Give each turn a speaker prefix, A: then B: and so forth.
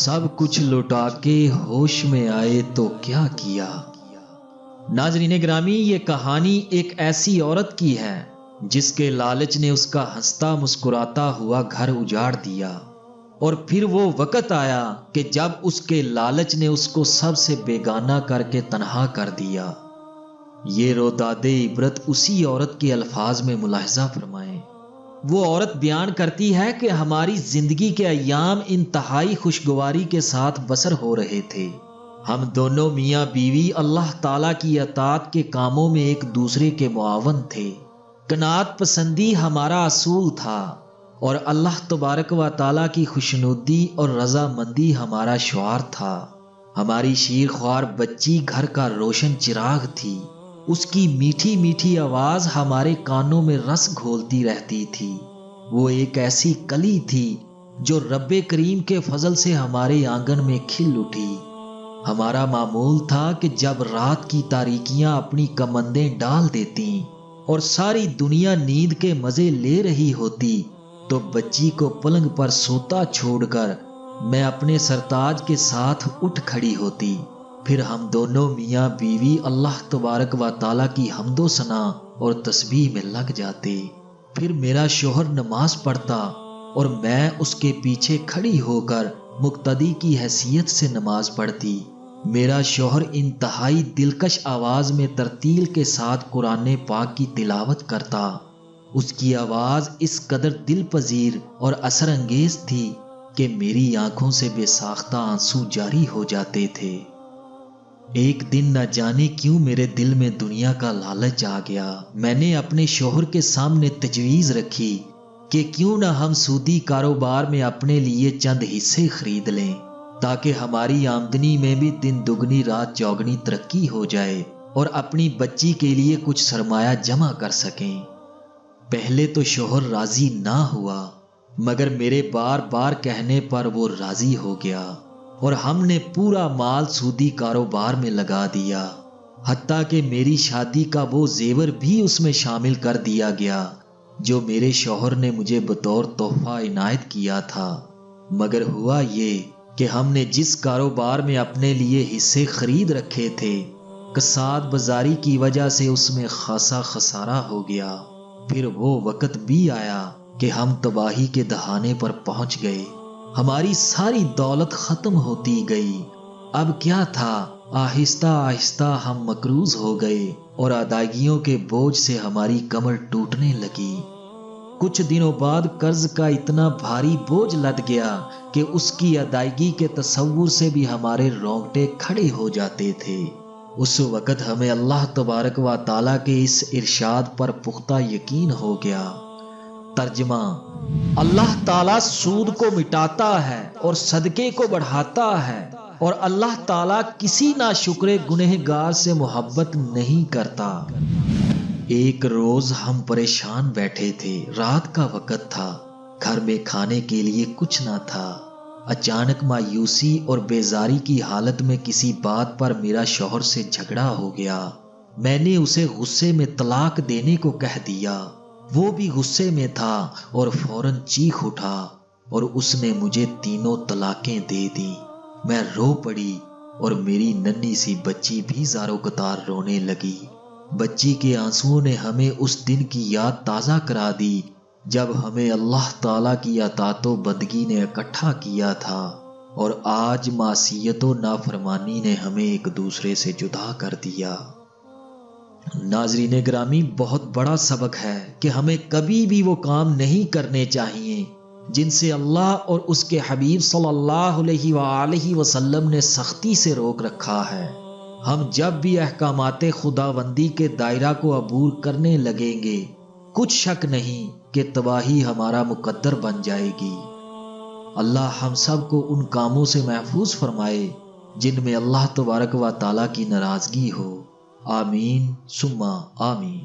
A: سب کچھ لوٹا کے ہوش میں آئے تو کیا کیا۔ ناظرین گرامی، یہ کہانی ایک ایسی عورت کی ہے جس کے لالچ نے اس کا ہنستا مسکراتا ہوا گھر اجاڑ دیا، اور پھر وہ وقت آیا کہ جب اس کے لالچ نے اس کو سب سے بیگانہ کر کے تنہا کر دیا۔ یہ روداد عبرت اسی عورت کے الفاظ میں ملاحظہ فرمائیں۔ وہ عورت بیان کرتی ہے کہ ہماری زندگی کے ایام انتہائی خوشگواری کے ساتھ بسر ہو رہے تھے۔ ہم دونوں میاں بیوی اللہ تعالیٰ کی اطاعت کے کاموں میں ایک دوسرے کے معاون تھے۔ قناعت پسندی ہمارا اصول تھا اور اللہ تبارک و تعالیٰ کی خوشنودی اور رضامندی ہمارا شعار تھا۔ ہماری شیرخوار بچی گھر کا روشن چراغ تھی۔ اس کی میٹھی میٹھی آواز ہمارے کانوں میں رس گھولتی رہتی تھی۔ وہ ایک ایسی کلی تھی جو رب کریم کے فضل سے ہمارے آنگن میں کھل اٹھی۔ ہمارا معمول تھا کہ جب رات کی تاریکیاں اپنی کمندیں ڈال دیتیں اور ساری دنیا نیند کے مزے لے رہی ہوتی تو بچی کو پلنگ پر سوتا چھوڑ کر میں اپنے سرتاج کے ساتھ اٹھ کھڑی ہوتی۔ پھر ہم دونوں میاں بیوی اللہ تبارک و تعالیٰ کی حمد و ثنا اور تسبیح میں لگ جاتے۔ پھر میرا شوہر نماز پڑھتا اور میں اس کے پیچھے کھڑی ہو کر مقتدی کی حیثیت سے نماز پڑھتی۔ میرا شوہر انتہائی دلکش آواز میں ترتیل کے ساتھ قرآن پاک کی تلاوت کرتا۔ اس کی آواز اس قدر دل پذیر اور اثر انگیز تھی کہ میری آنکھوں سے بے ساختہ آنسو جاری ہو جاتے تھے۔ ایک دن نہ جانے کیوں میرے دل میں دنیا کا لالچ آ گیا۔ میں نے اپنے شوہر کے سامنے تجویز رکھی کہ کیوں نہ ہم سودی کاروبار میں اپنے لیے چند حصے خرید لیں تاکہ ہماری آمدنی میں بھی دن دگنی رات چوگنی ترقی ہو جائے اور اپنی بچی کے لیے کچھ سرمایہ جمع کر سکیں۔ پہلے تو شوہر راضی نہ ہوا، مگر میرے بار بار کہنے پر وہ راضی ہو گیا اور ہم نے پورا مال سودی کاروبار میں لگا دیا، حتیٰ کہ میری شادی کا وہ زیور بھی اس میں شامل کر دیا گیا جو میرے شوہر نے مجھے بطور تحفہ عنایت کیا تھا۔ مگر ہوا یہ کہ ہم نے جس کاروبار میں اپنے لیے حصے خرید رکھے تھے، کساد بازاری کی وجہ سے اس میں خاصا خسارہ ہو گیا۔ پھر وہ وقت بھی آیا کہ ہم تباہی کے دہانے پر پہنچ گئے۔ ہماری ساری دولت ختم ہوتی گئی۔ اب کیا تھا، آہستہ آہستہ ہم مقروض ہو گئے اور ادائیگیوں کے بوجھ سے ہماری کمر ٹوٹنے لگی۔ کچھ دنوں بعد قرض کا اتنا بھاری بوجھ لد گیا کہ اس کی ادائیگی کے تصور سے بھی ہمارے رونگٹے کھڑے ہو جاتے تھے۔ اس وقت ہمیں اللہ تبارک و تعالیٰ کے اس ارشاد پر پختہ یقین ہو گیا۔ ترجمہ: اللہ تعالیٰ سود کو مٹاتا ہے اور صدقے کو بڑھاتا ہے، اور اللہ تعالیٰ کسی ناشکر گنہگار سے محبت نہیں کرتا۔ ایک روز ہم پریشان بیٹھے تھے۔ رات کا وقت تھا، گھر میں کھانے کے لیے کچھ نہ تھا۔ اچانک مایوسی اور بیزاری کی حالت میں کسی بات پر میرا شوہر سے جھگڑا ہو گیا۔ میں نے اسے غصے میں طلاق دینے کو کہہ دیا۔ وہ بھی غصے میں تھا اور فوراً چیخ اٹھا اور اس نے مجھے 3 طلاقیں دے دیں۔ میں رو پڑی اور میری ننھی سی بچی بھی زاروں قطار رونے لگی۔ بچی کے آنسوؤں نے ہمیں اس دن کی یاد تازہ کرا دی جب ہمیں اللہ تعالیٰ کی اطاعت و بندگی نے اکٹھا کیا تھا، اور آج معصیت و نافرمانی نے ہمیں ایک دوسرے سے جدا کر دیا۔ ناظرین گرامی، بہت بڑا سبق ہے کہ ہمیں کبھی بھی وہ کام نہیں کرنے چاہیے جن سے اللہ اور اس کے حبیب صلی اللہ علیہ وآلہ وسلم نے سختی سے روک رکھا ہے۔ ہم جب بھی احکامات خداوندی کے دائرہ کو عبور کرنے لگیں گے، کچھ شک نہیں کہ تباہی ہمارا مقدر بن جائے گی۔ اللہ ہم سب کو ان کاموں سے محفوظ فرمائے جن میں اللہ تبارک و تعالیٰ کی ناراضگی ہو۔ آمین ثم آمین۔